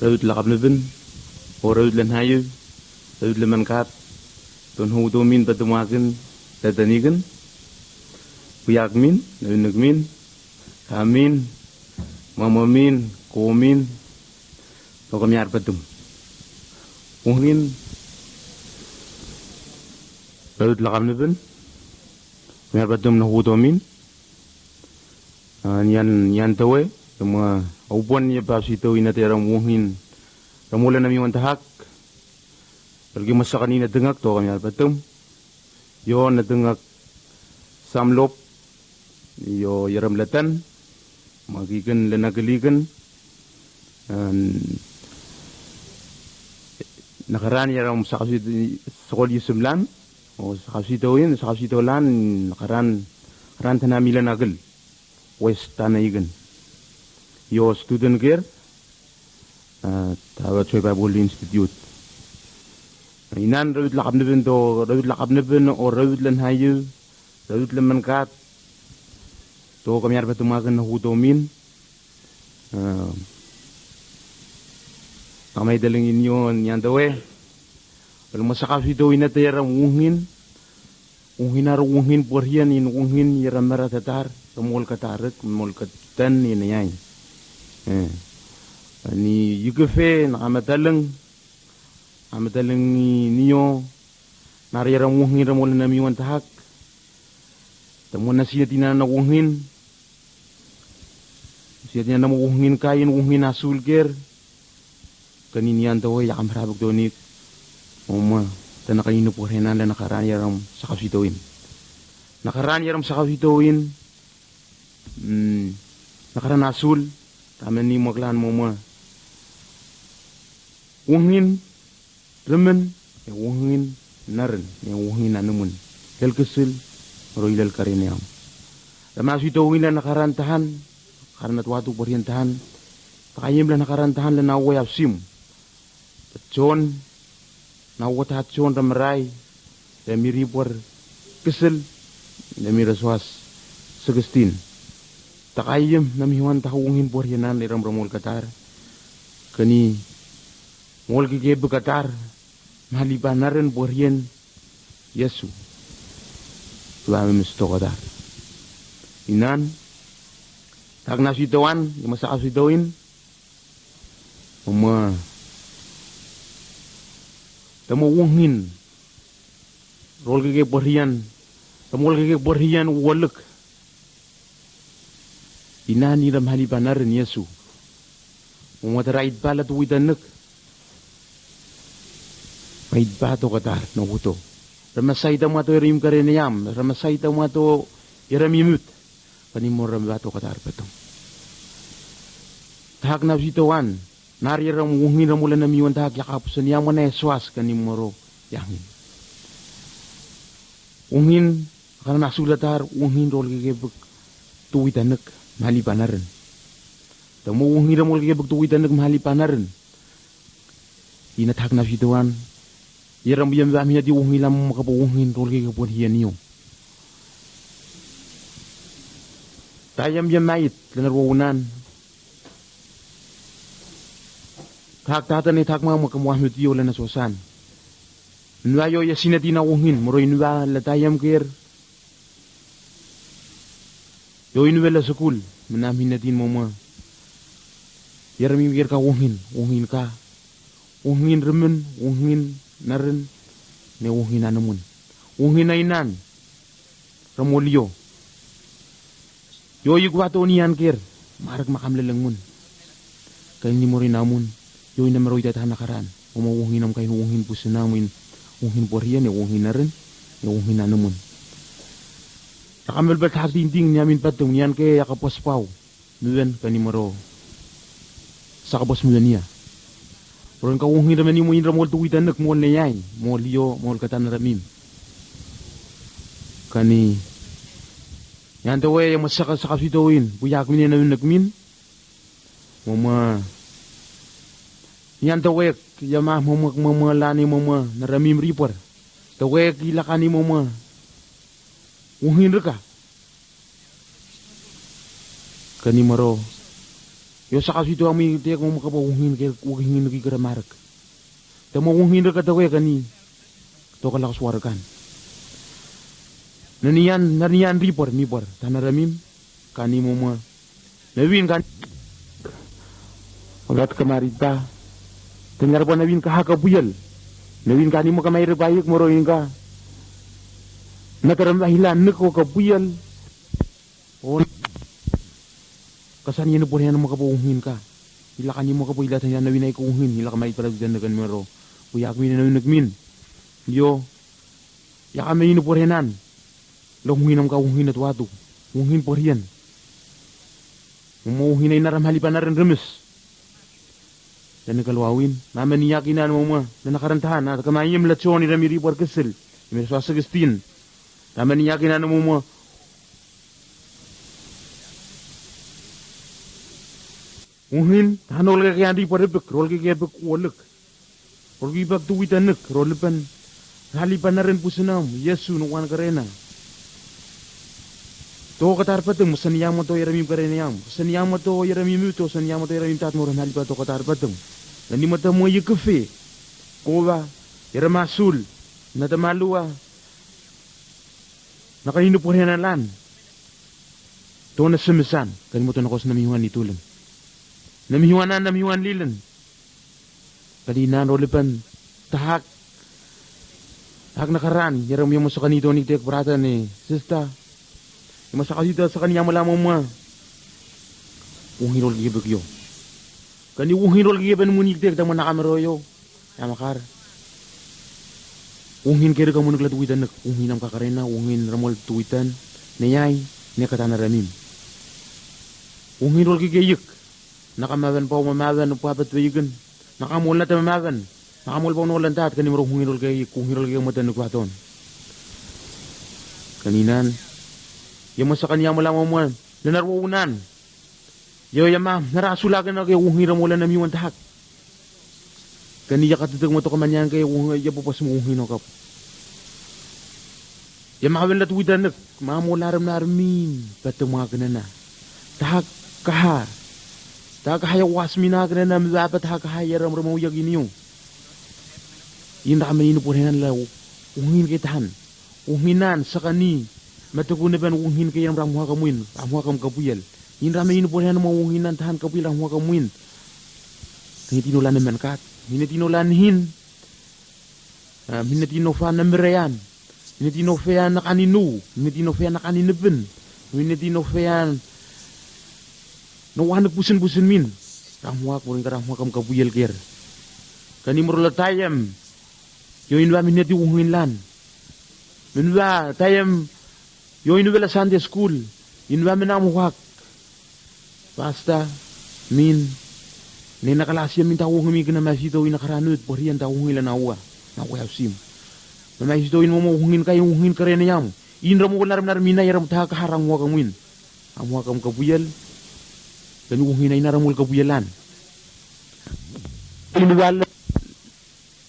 Raud lakap neben, o raud lan hayu, raud leman kat, ton hu domin patumakin, tatanigan, puyakmin, nunugmin, kamin, mamamin, komin, to kami arpatum. Ungin, raud lakap neben, kami arpatum na hu domin, yan tawe, semua upuan niya pa sito inatirang ungin, ramula nami wantahak, pergi masa kanina dengak to kami arpatum, yo na dengak samlop, yo yaram latan, magigan lenakeligan, nakaraan yaram sakol yusumlan, o sakasitoin, sakasitolan, nakaraan tanamilan agel, west tanaigan. Yo student care, tawa Choy Bible Institute. Inan raud lakap neben to, raud lakap neben o raud lan hayu, raud leman kat, to kami arpatumakan na hudomin. Kamay daling inyo niyan dawe. Kalau masakap ito inatayarang ungin aro ungin porhian in ungin yaramara tatar, kamol katarak, kamol katan inayay. Ni yugefe amatalang niyo nariyarang ungin ramol na miwan tahak. Tamo na siya tinana ungin. Siya tinana mo ungin kain ungin asulger. Kaninian daw yakam harabag daw ni Oma. Tana kanino po rin nala nakaraan yaram sa kasitoin. Nakaraan yaram sa kasitoin. Nakaraan asul. Tama ni maglaan mo ma. Ungin. Remen. Ungin naran. Ungin nanumun. Kelkesil. Roilal karinayam. Ramasitoin na nakaraan tahan. Karena tuwatu po rin tahan. Pakayim lang nakaraan tahan lang naway apsim. John. Nawat hatson ramaray, demi ribor kesel, demi raswas segestin. Takayem namiwan tahungin poryanan iram ramol katar. Kani mol gege bekatar, malibanaran poryan Yesu. Tuami misto katar. Inan, tak nasitawan, yung masakasitawin, tamo wongin rol gege borhian waluk inani ram hali banarin Yesu umatarait balat widanek rait bato katar no huto ramasay tamato irim karenayam ramasay tamato iramimut panimo ram bato katar patong tahak na sitawan nariyarang wungin ramula na miwan tahak yakapusan yaman na eswas kanimoro yangin. Wungin karena nasulatar wungin rol gegebek tuwitanek mahali panaran. Tamo wungin ramol gegebek tuwitanek mahali panaran. Inatak na situan. Yaram biyam bami di wungin lam makapo wungin rol gegebon hiyan niyo. Tayam biyam mait lanarwunan. Tahak-tahatan ni tahak mga makamuahmut iyo lang na sosan. Nuayo ya sinatina wungin, moroy nuwa latayam kir. Yo inuwa la sukul, manamin natin mo mga. Yaramim kir ka wungin ka. Wungin remen, wungin narin, ne wungin anamun. Wungin na inan, ramolyo. Yo yugwato niyan kir, marag makamlalang mun. Kaya ni mo rin namun. Yo ina meroy datahan nakaraan. Umawungin nam kayo wungin po sinamin. Wungin po riyan, wungin na rin. Wungin na naman. Nakamil ba't hakdinding niyamin patong niyan kaya yakapaspaw. Nuyan kanimaro. Sa kabos mo niya. Pero ang kawungin naman yung mga ramol tuwitan nagmol na yay. Mol yo, mol katan na ramim. Kani. Yan tawe yung masaka sa kasitawin. Buyak mo niya na yung nagmin. Mama. Yan tawek, yama mga lani mama naramim ripor. Tawek ilakani mama. Wungin reka. Kani maro. Yo sakas itu kami tiak mo makapawungin kaya wagingin nagi karamarak. Tamo wungin na katawe kani. To kalakas warakan. Naniyan ripor tanaramim kani mo mga nawin kan. Agat kamarita. Tengar pa nawin ka hakabuyal. Nawin kani mo kamay rebayik mo roin ka. Nakaramdahilan nako kabuyal. O kasan yan po rin mo kapuungin ka. Ila kanyi mo kapo ilatan yan nawin ay kuungin. Ila kamay paragdan na kanmero. Kuya kami na nawin nagmin. Yo. Ya kami yun po rin nan. Lahungin ang kaungin at wado. Ungin po rin. Umuungin ay naramhali pa na rin remes. Dan nakalawawin. Naman niyakin na mo mga na nakarantahan. At kamayim latsyon ni Ramiri por kesel. May sasagastin. Naman niyakin na mo mga ungin, hanol ka kaya di paribik, rol ka kaya bik walak. Rol ka ibag tuwitanak, rol pan, halipan na rin po sinam, Yesu nuwan ka rin na. To katarpatang, saniyang mo to yaramim ka rin niyam. Saniyang mo to yaramim ito, saniyang mo to yaramim tat mo rin halipan to katarpatang. Nani mo ta mo yung kafe, kowa, yaramasul, natamaluwa, nakanino po rin lan. To na sumisan, kanimo to nakos na miyuhan itulan. Namihuan lilan. Kalina rolipan tahak nakaraan. Yaram yung sa kanito ni Tek Brata ni Sista. Yung masaka dito sa kanya malamang mga uhirol gibag yo. Kani uhirol giban mo ni Tek tamo nakameroyo. Yamakar. Ungin kira kamu naglatwitan nak ungin ang kakarena ungin ramol tuwitan nayay ni katanaramim. Uhirol gigayik. Nakamawan pa mamawan upapat wigan. Nakamul na tamawan. Nakamul pa unulan tat kanimro hungirol kay kungirol kay matan nagwaton. Kaninan. Yung sa kanya mo lang mo nanarwunan. Yo yama narasulagan na kay hungirol mo lang namiwan tahak. Kaniya katutug mo to kamanyan kay yapo pas mo hungino kap. Yamawan na tuwitan nak mamularam narmin patong mga kanana. Tahak kahar. Takahaya wasmina ka na dapat hakahaya ramramaw yagin yung. Yun na kami inupunan law. Ungin kitahan. Unginan sa kani. Matagunan ba ungin kaya ramuha kamuin. Ramuha kam kapuyal. Yun na kami inupunan mo unginan tahan kapuyal ramuha kamuin. Hinitinulan naman kat. Hinitinulanhin. Hinitinofan na mirayan. Hinitinofan na kaninu. Hinitinofan na kaninibin. Hinitinofan nawahanag pusin min. Ramuak mo rin ka ramuak kam kabuyal ker. Kani mo tayam. Yoin ba minati ungin lan. Minwa tayam. Yoin ba la Sunday school. Inwa minamuhak. Basta. Min. Ni nakalasyan min tawong humigan na masito inakaranud. Poriyan tawong ilan nawa. Nawa yaw sim. Na masito in mo ungin kayo ungin ka rin niyam. Inra mo ko naram mina yaram taha kaharang mo kamuin. Amuha kam kabuyal. Dan ungin ay naramul kabuyalan. Inuwala.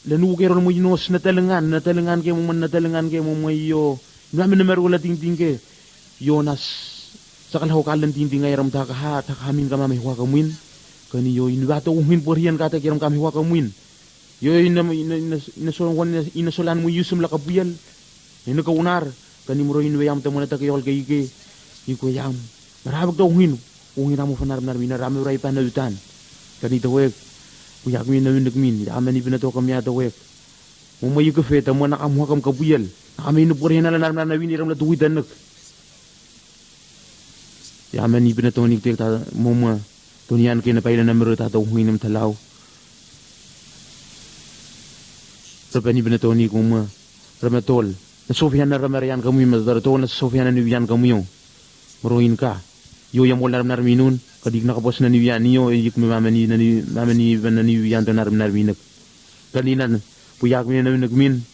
Lanu kero mo yinos natalangan kayo mo mayo. Namin na marula ting ke. Yonas sa kalahawkalan ting ngay ram takahamin ka mamay huwa kamuin. Kani yo inuwato ungin poriyan kata kiram kami huwa kamuin. Yo inasolan mo yusum la kabuyal. Ino kaunar. Kani mo ro inuwayam tamo na takayol kayike. Ikoyam. Marhabag daw ungin. Ungin mo fanar rami ray panadutan. Kanito wek. Kuya kami na nagmin. Aman ibin na to kami ato wek. Umayo ka feta mo nakamuha kam kabuyal. Nakami inupurihan na lang na winiram na tuwitan nak. Aman ibin na to niktik mo mga tunian kayo na pailan na meron tataw ungin ng talaw. Sabi ibin na to ni kung mga ramatol. Nasofihan na ramarayan kami mazaratol. Nasofihan na niwiyan kami yung. Maruhin ka. Yo yang molar narminun kadig nakapos na niwian niyo yik mamani ban na niwian to narminak kaninan puyak mi na nagmin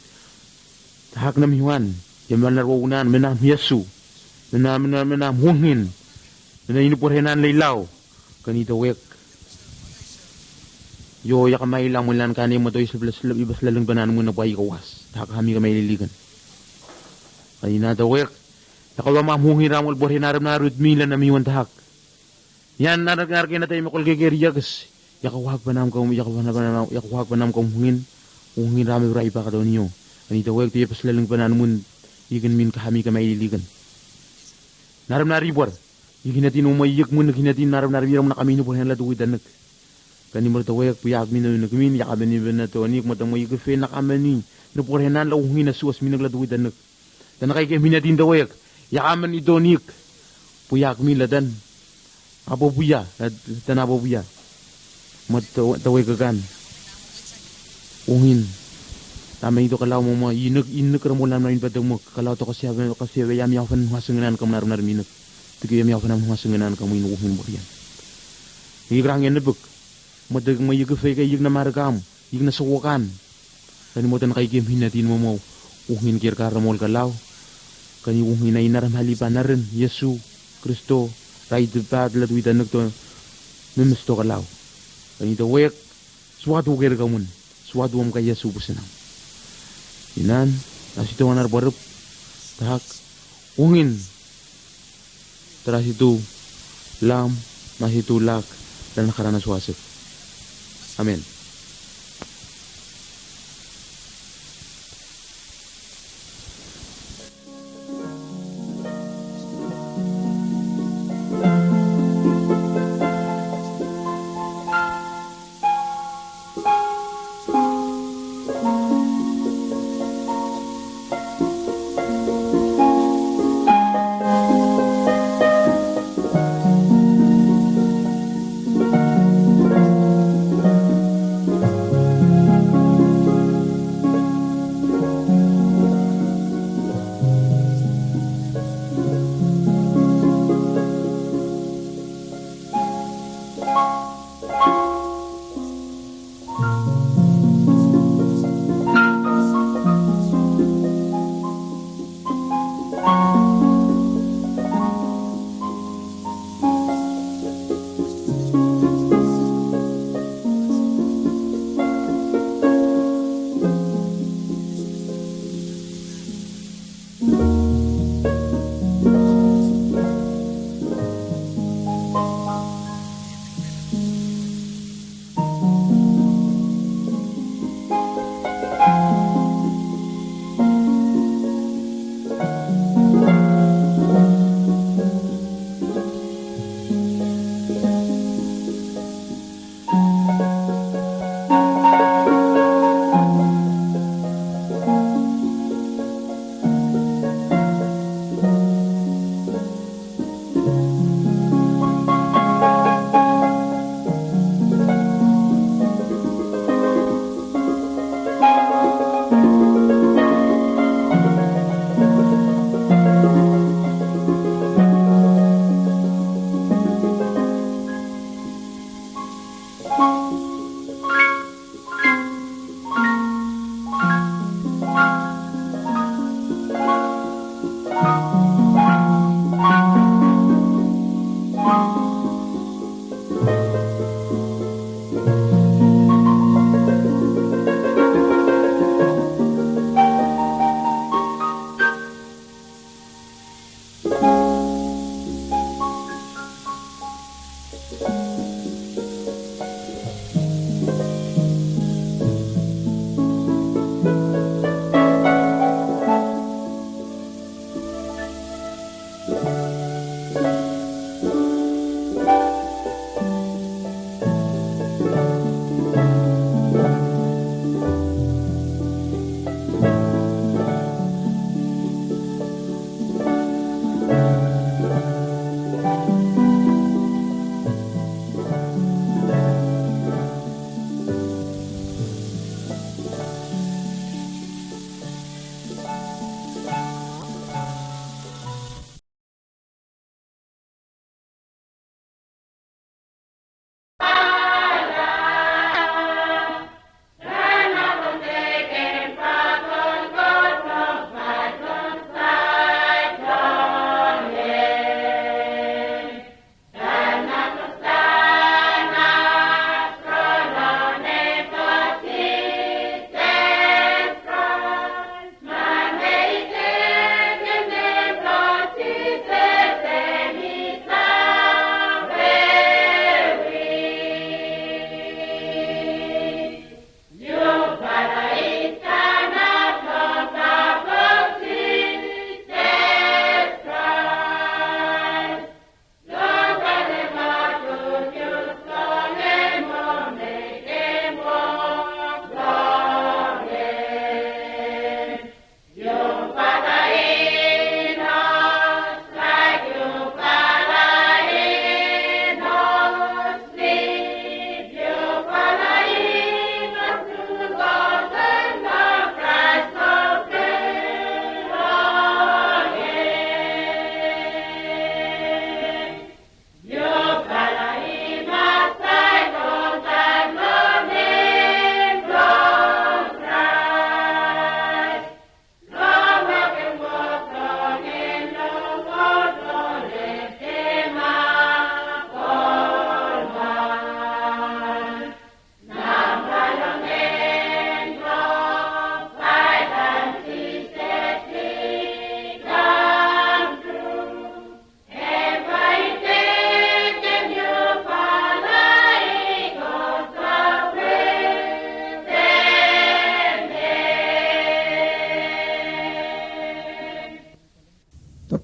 hak nam hiwan yang narwunan menam Yesu menam hungin na inupurhenan laylaw kanito wek yo yak kamay lang mulan kani mo to ibas lalang banan mo na pay kawas hak kami kamay liligan kanina to wek nakawa mamhungin ramol borhenaram narud milan na miwan tahak. Yan naragin na tayo makul kikiriyagas. Yakawag pa nam kong yakawag pa nam kong hungin rami rai pa ka daw niyo. Anita wag tiya paslalang panan mun igan min kami ka maililigan. Naram naribor. Igin natin umayak mun naginatin naram naribiram na kami no po hen laduwi danak. Kani mo tawag puyag min na nagmin yakaban ni na to ani matang may gafe na kamani no po hen nan hungin na suwas min nagladuwi danak. Dan kay kami natin tawag yakaman ni donik puyag min ladan. Abo buya, tanabo buya. Mataway kagan. Ungin. Tama ito kalaw mo mga inag ramulan na rin ba mo kalaw to kasi yami ako fan masanganan kam narum minag. Tigi yami ako fan masanganan kam inuuhin mo riyan. Igrang yan nabuk. Madag may yugafay kay yug na maragam, yug na suwakan. Kani mo tan kay game hinatin mo mo ungin kir karamol kalaw. Kani ungin na inaram halipan na rin Yesu Kristo. Rai debat la duita nak to memesto kalau. Kani to wek suatu ger kamun. Suatu am kaya subu senang. Inan asito wanar barup tahak ungin. Teras itu lam masih tulak dan karena suasep. Amin.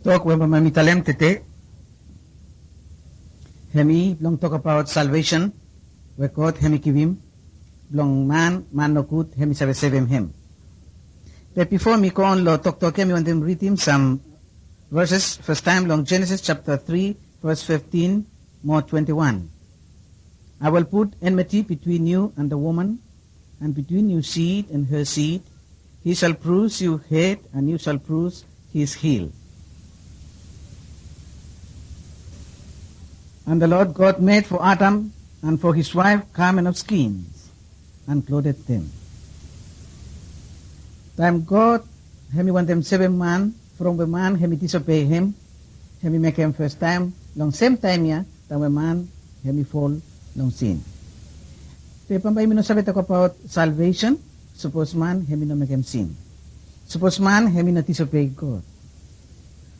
talk when mami talem tete. Hemi long talk about salvation. We quote hemi kivim. Long man no kut hemi savem him. But before me go on lo talk hemi want them read him some verses. First time long Genesis chapter 3 verse 15 more 21. I will put enmity between you and the woman, and between your seed and her seed. He shall bruise your head, and you shall bruise his heel. And the Lord God made for Adam and for his wife garment of skins, and clothed them. Time God, hemi want them 7 man, from the man hemi disobey him, hemi make him first time, long same time ya, time the man hemi fall long sin. Pero pambay no sabi talk about salvation, suppose man hemi no make him sin. Suppose man hemi no disobey God.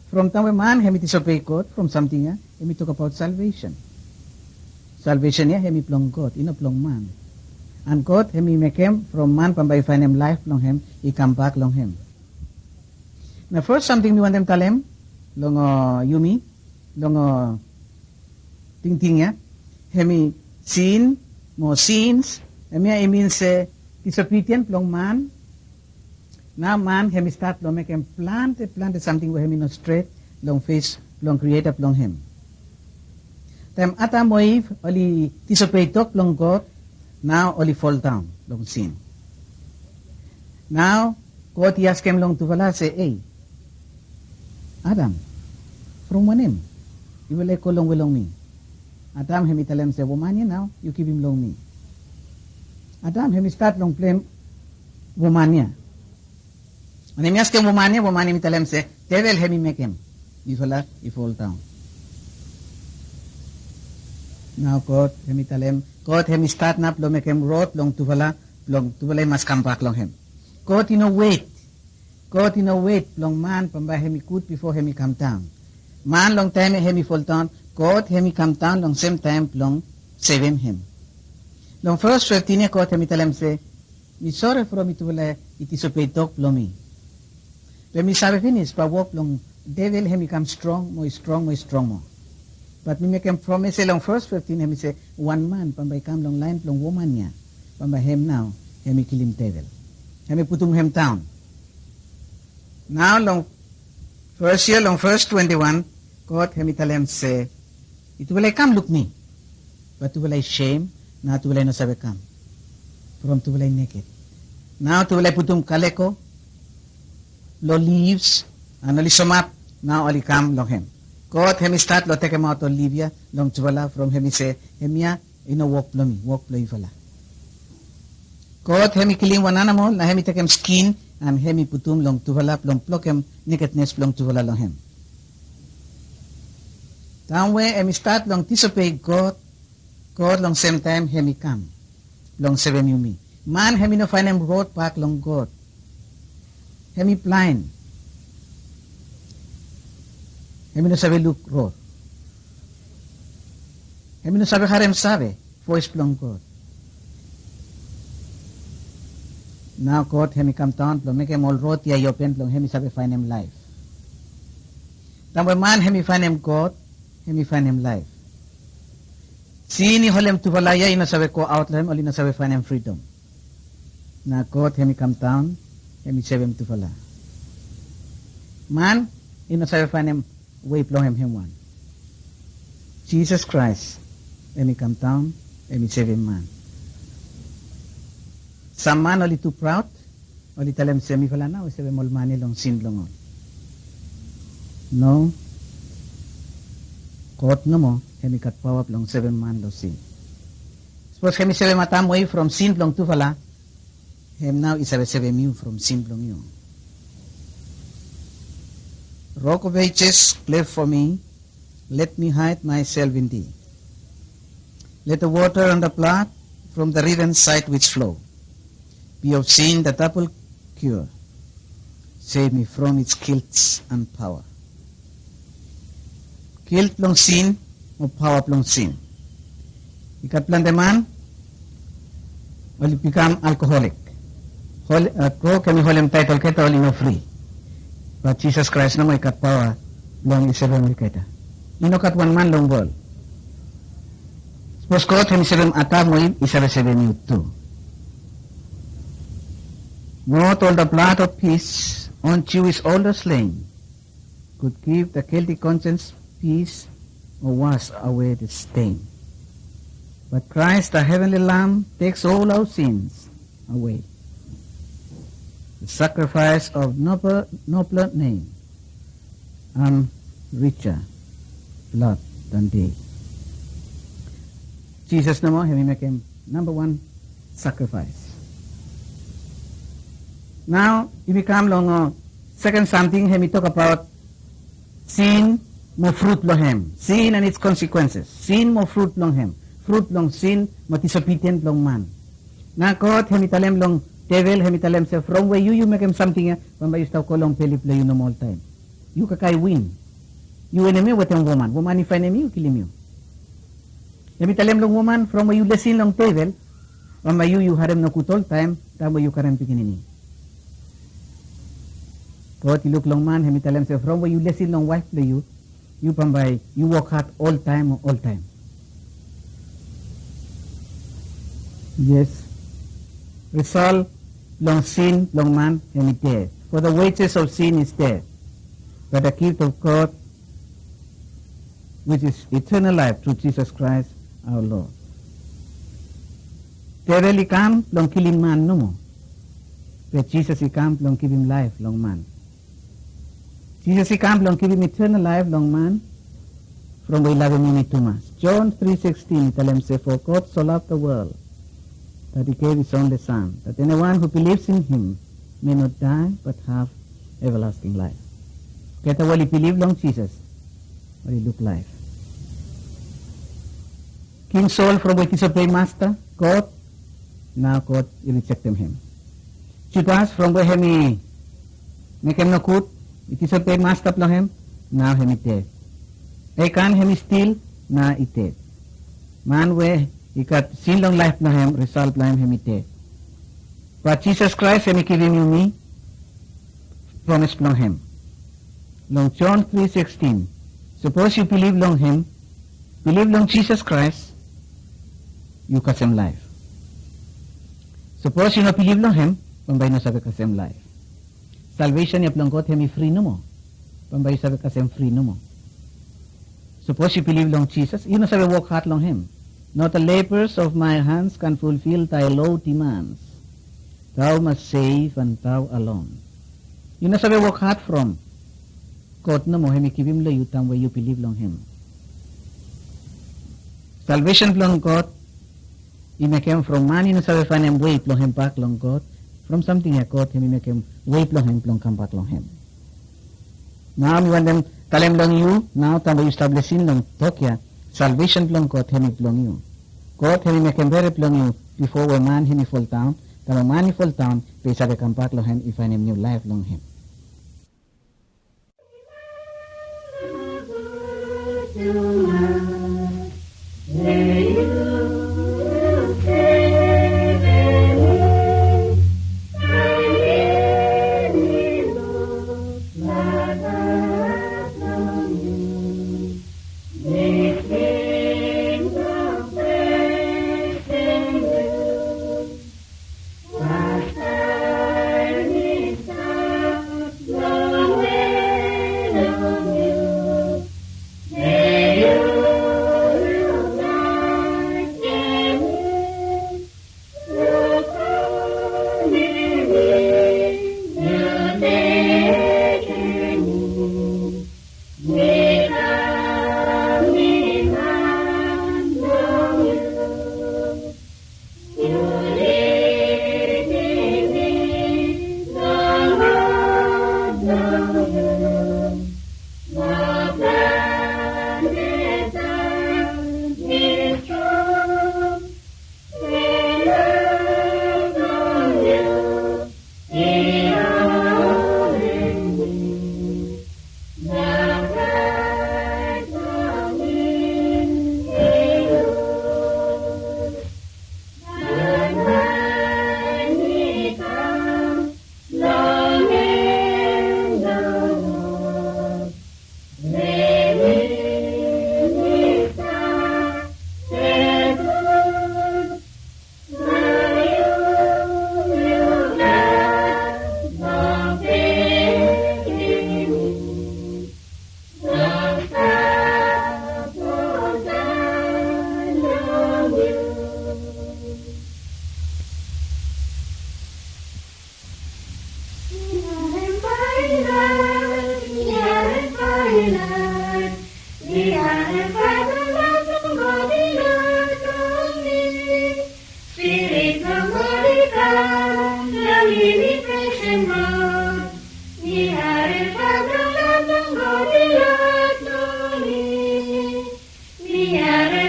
From time man hemi disobey God, from something ya, hemi talk about salvation. Salvation ya hemi plong God, ino plong man. And God hemi make him from man pambay find him life long him, he come back long him. Now first something we want them tell him, long Yumi, long ting ya, hemi sin, more sins, hemi it means disobedient long man. Now man hemi start long make him plant something where hemi no straight, long face, long create up long him. Time ata moiv oli disobey talk long God, now only fall down, long sin. Now, God ask him long to wala, say, hey, Adam, from wanim, you will ko long wilong me. Adam, hemi tell him, say, woman ya now, you keep him long me. Adam, hemi start long blame woman ya. And hemi ask him woman hemi tell him, say, devil hemi make him. You wala, he fall down. Now God, hemi tell him, God hemi start nap long make him rot long tuvala must come back long him. God wait. God wait long man pamba hemi kut before hemi come down. Man long time hemi fall down. God hemi come down long same time long saving him. Long first 15 God hemi tell him say, me sorry for me tuvala it is a pay talk long me. When me sabe finish pa walk long devil hemi come strong more. But me make him promise long first 15 hemi say one man pambay come long line long woman niya. Pambay him now hemi kill him devil. Hemi putum him down. Now long first year long verse 21 God hemi tell him say it will I come look me. But to will I shame now to will I no sabe come. From to will I naked. Now to will I putum kaleko lo leaves and ali sumat now ali come long him. God hemi start lo take him out of Libya long tuwala from hemi say hemia ino walk plo ifala. God hemi killing one animal na hemi take him skin and hemi putum long tuwala long plok him nakedness long tuwala long him. Down where hemi start long disobey God long same time hemi come long seven yumi. Man hemi no find him road back long God. Hemi blind. Hemi no sabi look road. Hemi no sabi harem sabi voice plong God. Now God hemi come down plong make him all road ya open plong hemi sabi find him life. Now when man hemi find him God, hemi find him life. Sini holem tu valaya ino sabi ko out lem oli no sabi find him freedom. Now God hemi come down hemi sabi him tu vala. Man ino sabi find him way plong him one. Jesus Christ, hemi come down, hemi save him man. Some man only too proud, only tell him semi fala na, o save him all money long sin long on. No. God no mo, hemi kat power long 7 man long sin. Suppose hemi save matam way from sin long tu fala, him now is save you from sin long you. Rock of ages, cleft for me, let me hide myself in thee. Let the water and the blood from the riven side which flow be of sin the double cure. Save me from its guilt and power. Guilt long sin, or power long sin. Ikatlan the man will become alcoholic. Ko kami holem title kita only no free. But Jesus Christ na may katpawa long isabem wiketa. Inokat one man long ball. Suppose kot hem isabem atamoy isabem you too. Not all the blood of peace on Jewish older slain could give the guilty conscience peace or wash away the stain. But Christ, the heavenly Lamb, takes all our sins away. The sacrifice of nobler name and richer blood than they. Jesus no more, he make him number one sacrifice. Now, if we come along, second something, we talk about sin, more fruit long him. Sin and its consequences. Sin, more fruit long him. Fruit long sin, more disobedient long man. Now, God, he talem long devil, he talem say, from where you make him something, when you start calling Philip, you know all time. You kakai win. You enemy with a woman. Woman, if enemy, you kill him. He talem long woman, from where you listen long devil, when you harem no kut all time, time where you karen pikinini. God, you look long man, he tell him, from where you listen long wife play you pambay, you work hard all time. Yes. Resolve long sin, long man, he dead. For the wages of sin is death. But the gift of God, which is eternal life through Jesus Christ our Lord. Devil he come, long killing man no more. But Jesus he come, long give him life, long man. Jesus he come, long give him eternal life, long man, from where he loved him too much. John 3:16, tell him, say, for God so loved the world, that he gave his only Son, that anyone who believes in him may not die, but have everlasting life. Kaya while he believe long Jesus, while he look life. King Saul, from where he disobeyed master, God, now God, he rejected him. Judas, from where he make him no good, it is a paid master of him, now he dead. I can him still, now he dead. Man where he got sin long life na him, result na him dead. But Jesus Christ, he give him me, promise long him. Long John 3:16. Suppose you believe long him, believe long Jesus Christ, you got same life. Suppose you not believe long him, pambay na sabi ka same life. Salvation niya plong God, hemi free no mo. Pambay sabi ka same free no mo. Suppose you believe long Jesus, you know sabi work hard long him. Not the labors of my hands can fulfill thy low demands. Thou must save and thou alone. You know sabi work hard from God no mo, hemi kibim lo you tam where you believe long him. Salvation plong God, he make him from man, you know sabi fan him way plong him back long God. From something I caught him, he make him wait long him, plong come back long him. Now we want them tell him long you, now time we establishing long Tokya, salvation plong caught him plong you. Caught him make him very plong you before when man him fall down, then when man he fall down, they say come back long him, if find him new life long him. May are